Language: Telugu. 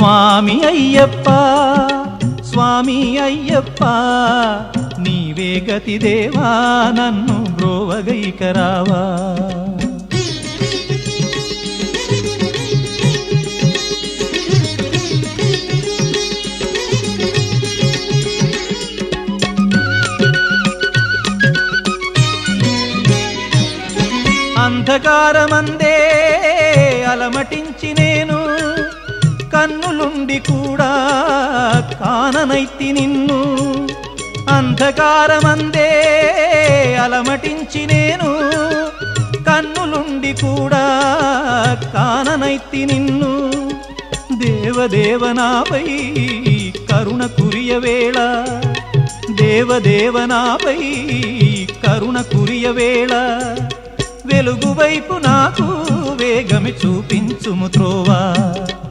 స్వామి అయ్యప్ప స్వామి అయ్యప్ప నీవే గతి దేవా నన్ను బ్రోవగైకరావా అంధకారమందే అలమటించి నేను కన్నులుండి కూడా కాననైతి నిన్ను అంధకారమందే అలమటించి నేను కన్నులుండి కూడా కాననైతి నిన్ను దేవదేవనాపై కరుణ కురియవేళ దేవదేవనాపై కరుణ కురియవేళ వెలుగు వైపు నాకు వేగమి చూపించుము త్రోవా